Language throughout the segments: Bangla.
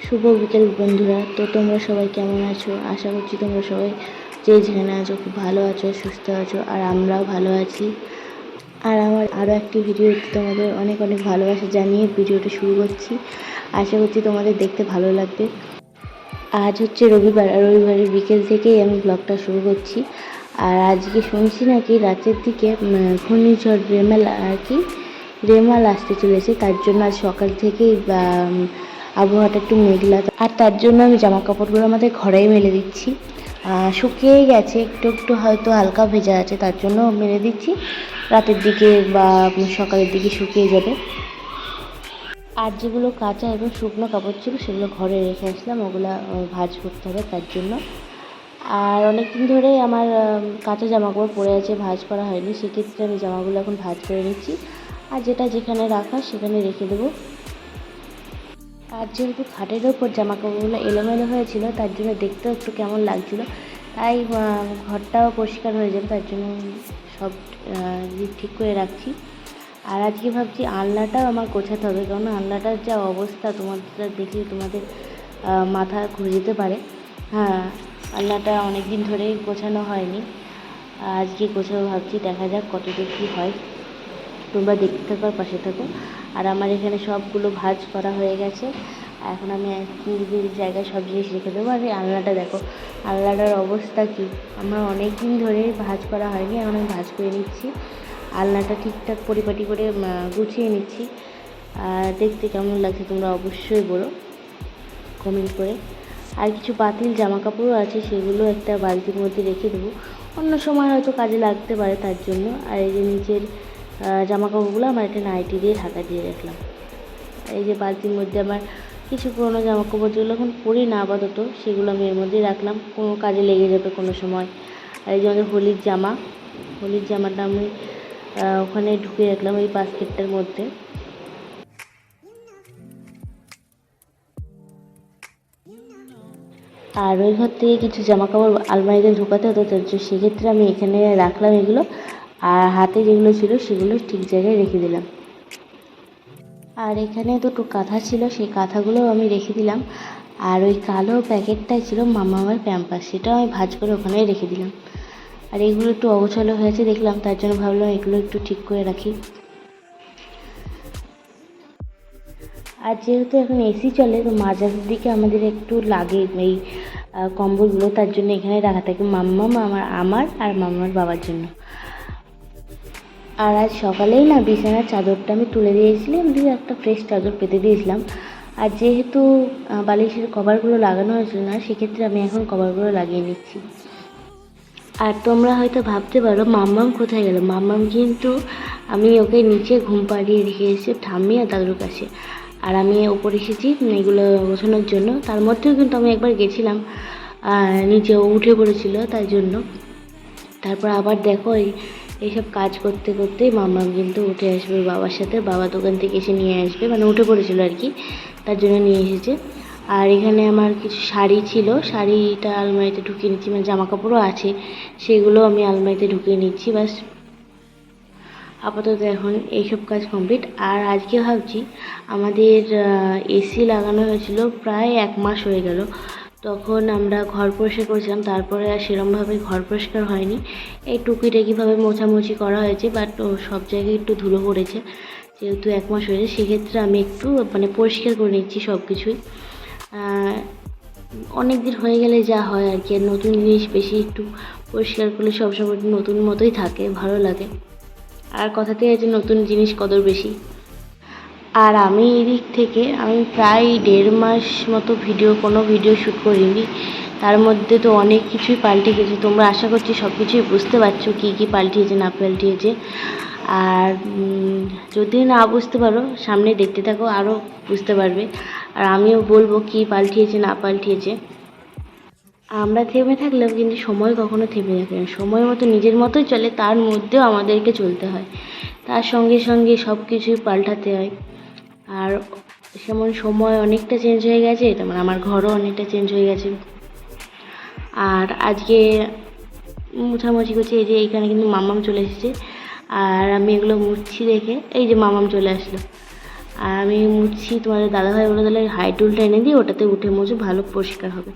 শুভ বিকেল বন্ধুরা। তো তোমরা সবাই কেমন আছো? আশা করছি তোমরা সবাই যে যেখানে আছো খুব ভালো আছো, সুস্থ আছো, আর আমরাও ভালো আছি। আর আমার আরও একটি ভিডিওতে তোমাদের অনেক অনেক ভালোবাসা জানিয়ে ভিডিওটা শুরু করছি। আশা করছি তোমাদের দেখতে ভালো লাগবে। আজ হচ্ছে রবিবার, আর রবিবারের বিকেল থেকেই আমি ব্লগটা শুরু করছি। আর আজকে শুনছি নাকি রাতের দিকে ঘূর্ণিঝড় রেমাল আসতে চলেছে। তার জন্য আজ সকাল থেকেই আবহাওয়াটা একটু মেঘলা, আর তার জন্য আমি জামা কাপড়গুলো আমাদের ঘরেই মেলে দিচ্ছি। শুকিয়েই গেছে, একটু একটু হয়তো হালকা ভেজা আছে, তার জন্য মেলে দিচ্ছি। রাতের দিকে বা সকালের দিকে শুকিয়ে যাবে। আর যেগুলো কাঁচা এবং শুকনো কাপড় ছিল সেগুলো ঘরে রেখে আসলাম, ওগুলো ভাঁজ করতে হবে তার জন্য। আর অনেক দিন ধরে আমার কাঁচা জামা কাপড় পরে আছে, ভাঁজ করা হয়নি, সেক্ষেত্রে আমি জামাগুলো এখন ভাঁজ করে নিচ্ছি। আর যেটা যেখানে রাখা সেখানে রেখে দেবো। আর যেহেতু খাটের ওপর জামা কাপড়গুলো এলোমেলো হয়েছিল, তার জন্য দেখতেও একটু কেমন লাগছিল, তাই ঘরটাও পরিষ্কার হয়ে যাবে, তার জন্য সব ঠিক করে রাখছি। আর আজকে ভাবছি আলনাটাও আমার গোছাতে হবে, কারণ আলনাটার যা অবস্থা তোমাদের দেখলে তোমাদের মাথা ঘুরে যেতে পারে। হ্যাঁ, আলনাটা অনেক দিন ধরেই গোছানো হয়নি, আজকে গোছাবো ভাবছি। দেখা যাক কতদূর কী হয়, তোমরা দেখতে থাকো আর পাশে থাকো। আর আমার এখানে সবগুলো ভাঁজ করা হয়ে গেছে, এখন আমি নিজ জায়গায় সব জিনিস রেখে দেবো। আর এই আলনাটা দেখো, আলনাটার অবস্থা কী, আমার অনেক দিন ধরে ভাঁজ করা হয়নি, এখন আমি ভাঁজ করে নিচ্ছি। আলনাটা ঠিকঠাক পরিপাটি করে গুছিয়ে নিচ্ছি। আর দেখতে কেমন লাগছে তোমরা অবশ্যই বলো কমেন্ট করে। আর কিছু পাতিল জামা কাপড়ও আছে, সেগুলো একটা বালতির মধ্যে রেখে দেবো, অন্য সময় হয়তো কাজে লাগতে পারে তার জন্য। আর এই যে নিচের জামা কাপড়গুলো আমার একটা নাইটি দিয়ে ঢাকা দিয়ে রাখলাম। এই যে বালতির মধ্যে আমার কিছু পুরোনো জামা কাপড় যেগুলো এখন পরি না আপাতত, সেগুলো আমি এর মধ্যেই রাখলাম, কোনো কাজে লেগে যাবে কোনো সময়। আর এই যে আমাদের হোলির জামাটা আমি ওখানে ঢুকে রাখলাম ওই বাস্কেটটার মধ্যে। আর ওই ঘর থেকে কিছু জামা কাপড় আলমারিতে ঢোকাতে হতো, তো সেক্ষেত্রে আমি এখানে রাখলাম এগুলো। আর হাতে যেগুলো ছিল সেগুলো ঠিক জায়গায় রেখে দিলাম। আর এখানে দুটো কাঁথা ছিল, সেই কাঁথাগুলো আমি রেখে দিলাম। আর ওই কালো প্যাকেটটাই ছিল মামার প্যাম্পাস, সেটাও আমি ভাঁজ করে ওখানেই রেখে দিলাম। আর এগুলো একটু অগোছালো হয়েছে দেখলাম, তার জন্য ভাবলাম এগুলো একটু ঠিক করে রাখি। আর যেহেতু এখন এসি চলে, তো মাঝরাতের দিকে আমাদের একটু লাগে এই কম্বলগুলো, তার জন্য এখানে রাখা থাকে আমার আর মামার বাবার জন্য। আর আজ সকালেই না বিছানার চাদরটা আমি তুলে দিয়েছিলাম, দিয়ে একটা ফ্রেশ চাদর পেতে দিয়েছিলাম। আর যেহেতু বালিশের কভারগুলো লাগানো হয়েছিল না, সেক্ষেত্রে আমি এখন কভারগুলো লাগিয়ে নিচ্ছি। আর তোমরা হয়তো ভাবতে পারো মাম্মাম কোথায় গেল। মাম্মাম কিন্তু আমি ওকে নিচে ঘুম পাড়িয়ে রেখে এসেছি ঠাম্মি আর দাদুর কাছে, আর আমি ওপরে এসেছি এগুলো গোছানোর জন্য। তার মধ্যেও কিন্তু আমি একবার গেছিলাম, নিচে উঠে পড়েছিল তাই জন্য। তারপর আবার দেখো এইসব কাজ করতে করতেই মাম্মাম কিন্তু উঠে আসবে বাবার সাথে, বাবা দোকান থেকে এসে নিয়ে আসবে, মানে উঠে পড়েছিল আর কি, তার জন্য নিয়ে এসেছে। আর এখানে আমার কিছু শাড়ি ছিল, শাড়িটা আলমারিতে ঢুকিয়ে নিচ্ছি, মানে জামা কাপড়ও আছে সেগুলো আমি আলমারিতে ঢুকিয়ে নিচ্ছি। বাস আপাতত এখন এইসব কাজ কমপ্লিট। আর আজকে ভাবছি আমাদের এসি লাগানো হয়েছিল প্রায় 1 মাস হয়ে গেল, তখন আমরা ঘর পরিষ্কার করেছিলাম, তারপরে আর সেরমভাবে ঘর পরিষ্কার হয়নি। এই টুকিটাকিভাবে মোছামুছি করা হয়েছে, বাট সব জায়গায় একটু ধুলো পড়েছে। যেহেতু 1 মাস হয়েছে, সেক্ষেত্রে আমি একটু মানে পরিষ্কার করে নিচ্ছি সব কিছুই। অনেক দিন হয়ে গেলে যা হয় আর কি, আর নতুন জিনিস বেশি একটু পরিষ্কার করলে সবসময় নতুন মতোই থাকে, ভালো লাগে। আর কথাতেই আছে নতুন জিনিস কদর বেশি। আর আমি এদিক থেকে আমি প্রায় 1.5 মাস মতো কোনো ভিডিও শ্যুট করিনি, তার মধ্যে তো অনেক কিছুই পাল্টে গেছে। তোমরা আশা করছি সব কিছুই বুঝতে পারছো কী কী পাল্টিয়েছে না পাল্টিয়েছে। আর যদি না বুঝতে পারো সামনে দেখতে থাকো, আরও বুঝতে পারবে। আর আমিও বলবো কী পাল্টিয়েছে না পাল্টিয়েছে। আমরা থেমে থাকলেও কিন্তু সময় কখনো থেমে থাকে না, সময় মতো নিজের মতোই চলে, তার মধ্যেও আমাদেরকে চলতে হয়, তার সঙ্গে সঙ্গে সব কিছুই পাল্টাতে হয়। আর যেমন সময় অনেকটা চেঞ্জ হয়ে গেছে, তেমন আমার ঘরও অনেকটা চেঞ্জ হয়ে গেছে। আর আজকে মুছামুছি করছি, এই যে এইখানে কিন্তু মামাম চলে এসেছে, আর আমি এগুলো মুছছি দেখে এই যে মামাম চলে আসলো। আর আমি মুছছি, তোমাদের দাদাভাই বলে তাহলে হাই টুলটা এনে দিই, ওটাতে উঠে মুছে ভালো পরিষ্কার হবে।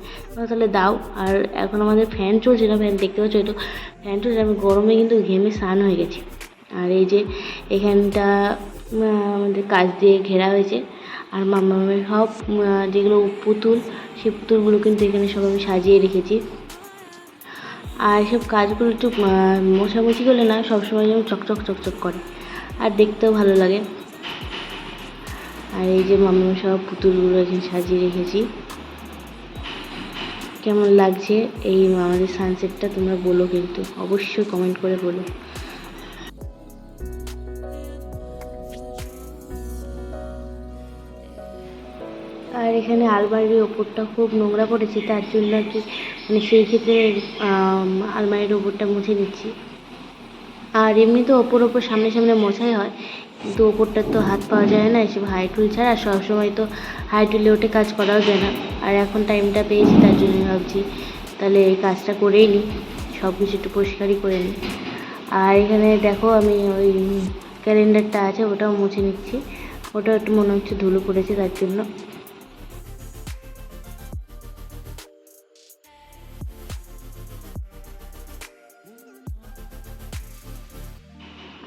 তাহলে দাও। আর এখন আমাদের ফ্যান চলছে না, ফ্যান দেখতে পাচ্ছ তো ফ্যান চলছে, আমি গরমে কিন্তু ঘেমে স্নান হয়ে গেছি। আর এই যে এখানটা আমাদের কাচ দিয়ে ঘেরা হয়েছে, আর মামামের সব যেগুলো পুতুল, সেই পুতুলগুলো কিন্তু এখানে সব আমি সাজিয়ে রেখেছি। আর এসব কাজগুলো একটু মোছামুছি করলে না সবসময় যেন চকচক চকচক করে, আর দেখতেও ভালো লাগে। আর এই যে মামামের সব পুতুলগুলো এখানে সাজিয়ে রেখেছি। কেমন লাগছে এই আমাদের সানসেটটা তোমরা বলো, কিন্তু অবশ্যই কমেন্ট করে বলো। আর এখানে আলমারির ওপরটা খুব নোংরা পড়েছে, তার জন্য আর কি মানে সেই ক্ষেত্রে আলমারির ওপরটা মুছে নিচ্ছি। আর এমনি তো ওপর সামনে সামনে মোছাই হয়, কিন্তু ওপরটার তো হাত পাওয়া যায় না এসব হাই টুল ছাড়া, সবসময় তো হাই টুলে ওঠে কাজ করাও যায় না। আর এখন টাইমটা পেয়েছি, তার জন্য ভাবছি তাহলে এই কাজটা করেই নিই, সব কিছু একটু পরিষ্কারই করে নিই। আর এখানে দেখো আমি ওই ক্যালেন্ডারটা আছে ওটাও মুছে নিচ্ছি, ওটা একটু মনে হচ্ছে ধুলো পড়েছে তার জন্য।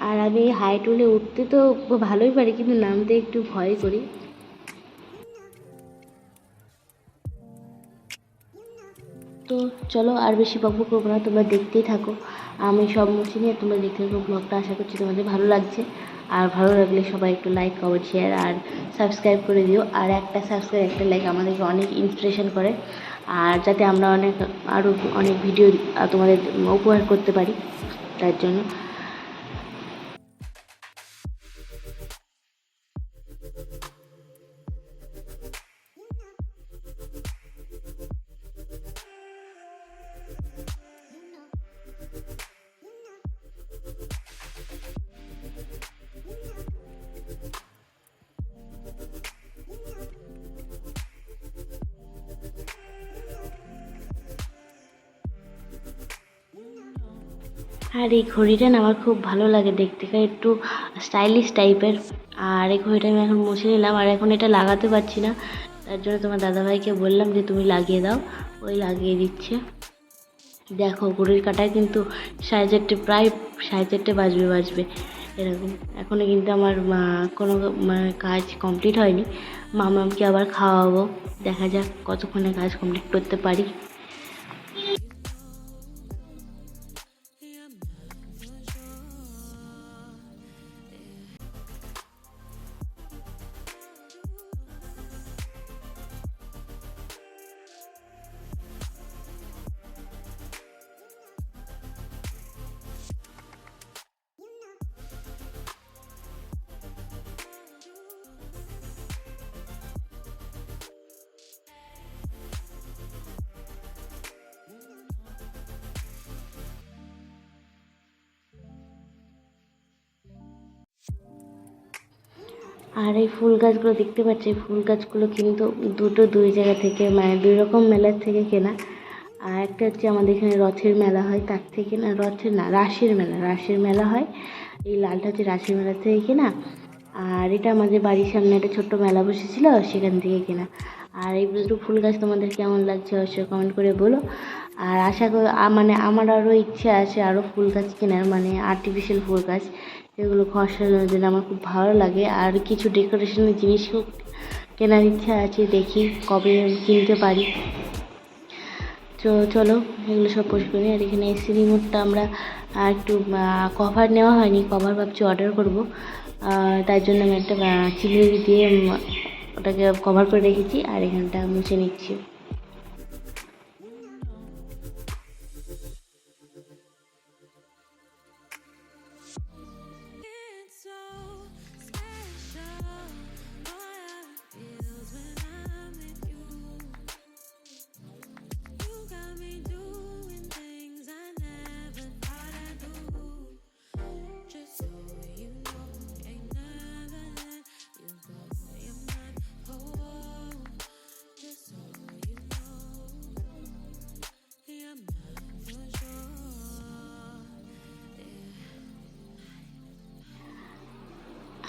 আর আমি হাই টুলে উঠতে তো ভালোই পারি, কিন্তু নামতে একটু ভয় করি। তো চলো আর বেশি বকবক করবো না, তোমরা দেখতেই থাকো। আমি সব মুছে নিয়ে তোমরা দেখতে থাকো ব্লগটা। আশা করছি তোমাদের ভালো লাগছে, আর ভালো লাগলে সবাই একটু লাইক কমেন্ট শেয়ার আর সাবস্ক্রাইব করে দিও। আর একটা সাবস্ক্রাইব একটা লাইক আমাদেরকে অনেক ইন্সপিরেশন করে, আর যাতে আমরা আরও অনেক ভিডিও তোমাদের উপহার করতে পারি, তার জন্য। আর এই ঘড়িটা না আমার খুব ভালো লাগে দেখতে, একটু স্টাইলিশ টাইপের। আর এই ঘড়িটা আমি এখন মুছে নিলাম, আর এখন এটা লাগাতে পারছি না, তার জন্য তোমার দাদাভাইকে বললাম যে তুমি লাগিয়ে দাও, ওই লাগিয়ে দিচ্ছে। দেখো ঘড়ির কাঁটায় কিন্তু 4:30, প্রায় 4:30 বাজবে এরকম। এখনও কিন্তু আমার কোনো কাজ কমপ্লিট হয়নি, মামাকে আবার খাওয়াবো, দেখা যাক কতক্ষণে কাজ কমপ্লিট করতে পারি। আর এই ফুল গাছগুলো দেখতে পাচ্ছি, এই ফুল গাছগুলো কিন্তু দুই জায়গা থেকে, মানে 2 রকম মেলার থেকে কেনা। আর একটা হচ্ছে আমাদের এখানে রথের মেলা হয়, তার থেকে না, রথের না, রাসের মেলা হয়, এই লালটা হচ্ছে রাসের মেলা থেকে কেনা। আর এটা আমাদের বাড়ির সামনে একটা ছোট্ট মেলা বসেছিল, সেখান থেকে কেনা। আর এই দুটো ফুল গাছ তোমাদের কেমন লাগছে অবশ্যই কমেন্ট করে বলো। আর আশা করি মানে আমার আরও ইচ্ছে আছে আরও ফুল গাছ কেনার, মানে আর্টিফিশিয়াল ফুল গাছ, যেগুলো ঘর সাজানোর জন্য আমার খুব ভালো লাগে। আর কিছু ডেকোরেশনের জিনিসও কেনার ইচ্ছা আছে, দেখি কবে কিনতে পারি। তো চলো এগুলো সব পরিষ্কার করি। আর এখানে এসি রিমোটটা আমরা একটু কভার নেওয়া হয়নি, কভার ভাবছি অর্ডার করবো, তার জন্য আমি একটা চিংড়ি দিয়ে ওটাকে কভার করে রেখেছি, আর এখানটা মুছে নিচ্ছি।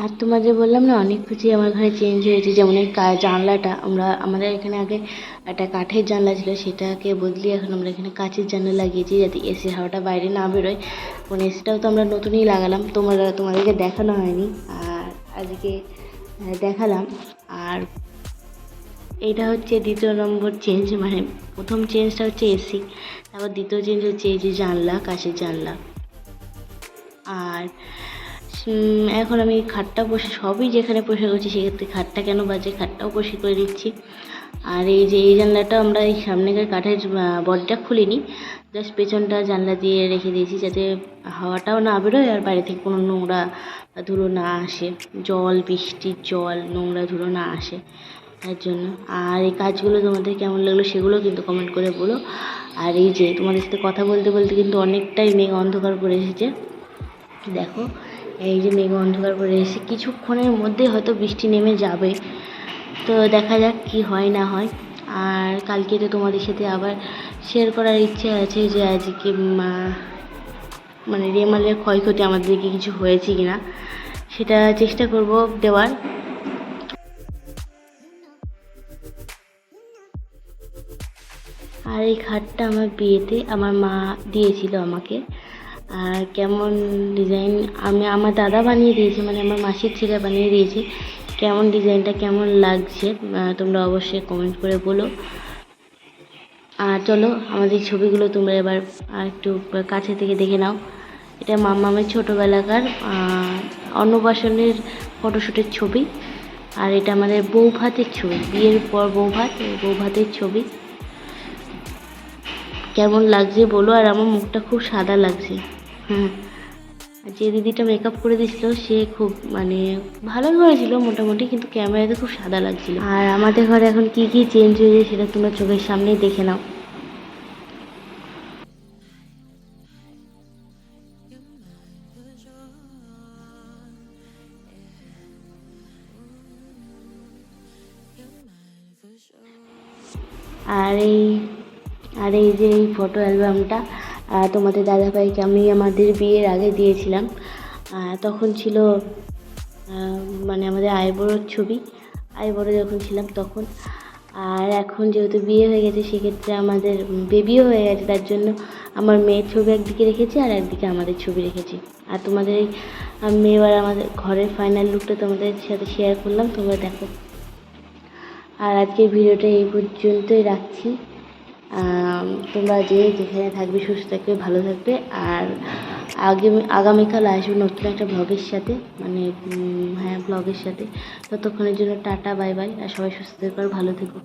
আর তোমাদের বললাম না অনেক কিছুই আমার ঘরে চেঞ্জ হয়েছে, যেমন এই জানলাটা আমাদের এখানে আগে একটা কাঠের জানলা ছিল, সেটাকে বদলিয়ে এখন আমরা এখানে কাঁচের জানলা লাগিয়েছি যাতে এসির হাওয়াটা বাইরে না বেরোয়। মানে এসিটাও তো আমরা নতুনই লাগালাম, তোমাদেরকে দেখানো হয়নি, আর আজকে দেখালাম। আর এইটা হচ্ছে দ্বিতীয় নম্বর চেঞ্জ, মানে প্রথম চেঞ্জটা হচ্ছে এসি, তারপর দ্বিতীয় চেঞ্জ হচ্ছে এই যে জানলা, কাঁচের জানলা। আর এখন আমি খাটটা বসে সবই যেখানে পরিষ্কার করছি, সেক্ষেত্রে খাটটা কেন বাজে, খাটটাও পরিষ্কার করে দিচ্ছি। আর এই যে এই জানলাটা আমরা এই সামনের কাঠের বডিটা খুলিনি, জাস্ট পেছনটা জানলা দিয়ে রেখে দিয়েছি যাতে হাওয়াটাও না বেরোয় আর বাইরে থেকে কোনো নোংরা ধুলো না আসে, জল, বৃষ্টির জল, নোংরা ধুলো না আসে, তার জন্য। আর এই কাজগুলো তোমাদের কেমন লাগলো সেগুলো কিন্তু কমেন্ট করে বলো। আর এই যে তোমাদের সাথে কথা বলতে বলতে কিন্তু অনেকটাই মেঘ অন্ধকার করে এসেছে, দেখো এই যে মেঘ অন্ধকার করে এসে কিছুক্ষণের মধ্যে হয়তো বৃষ্টি নেমে যাবে, তো দেখা যাক কি হয় না হয়। আর কালকে তো তোমাদের সাথে আবার শেয়ার করার ইচ্ছে আছে যে আজকে মানে রেমালের ক্ষয়ক্ষতি আমাদেরকে কিছু হয়েছে কিনা, সেটা চেষ্টা করব দেওয়ার। আর এই খাটটা আমার বিয়েতে আমার মা দিয়েছিল আমাকে, আর কেমন ডিজাইন আমার দাদা বানিয়ে দিয়েছে, মানে আমার মাসির ছেলে বানিয়ে দিয়েছে। কেমন ডিজাইনটা কেমন লাগছে তোমরা অবশ্যই কমেন্ট করে বলো। আর চলো আমাদের ছবিগুলো তোমরা এবার একটু কাছে থেকে দেখে নাও। এটা মামামের ছোটোবেলাকার অন্নপ্রাশনের ফটোশ্যুটের ছবি, আর এটা আমাদের বৌভাতের ছবি, বিয়ের পর বৌভাতের ছবি। কেমন লাগছে বলো, আর আমার মুখটা খুব সাদা লাগছে। যে দিদিটা মেকআপ করে দিয়েছিল সে খুব মানে ভালো করেছিল মোটামুটি, কিন্তু ক্যামেরাতে খুব সাদা লাগছিল। আর আমাদের ঘরে এখন কি কি চেঞ্জ হয়েছে সেটা তোমরা চোখের সামনেই দেখে নাও। আর এই যে এই ফটো অ্যালবামটা তোমাদের দাদাভাইকে আমি আমাদের বিয়ের আগে দিয়েছিলাম, তখন ছিল মানে আমাদের আইবুড়োর ছবি, আইবুড়ো যখন ছিলাম তখন। আর এখন যেহেতু বিয়ে হয়ে গেছে সেক্ষেত্রে আমাদের বেবিও হয়ে গেছে, তার জন্য আমার মেয়ের ছবি একদিকে রেখেছি আর একদিকে আমাদের ছবি রেখেছি। আর তোমাদের আমি এবার আমাদের ঘরের ফাইনাল লুকটা তোমাদের সাথে শেয়ার করলাম, তোমরা দেখো। আর আজকের ভিডিওটা এই পর্যন্তই রাখছি। তোমরা যেখানে থাকবে সুস্থ থাকবে, ভালো থাকবে। আর আগামীকাল আসবো নতুন একটা ব্লগের সাথে, মানে ব্লগের সাথে। ততক্ষণের জন্য টাটা, বাই বাই, আর সবাই সুস্থ থেকো আর ভালো থেকো।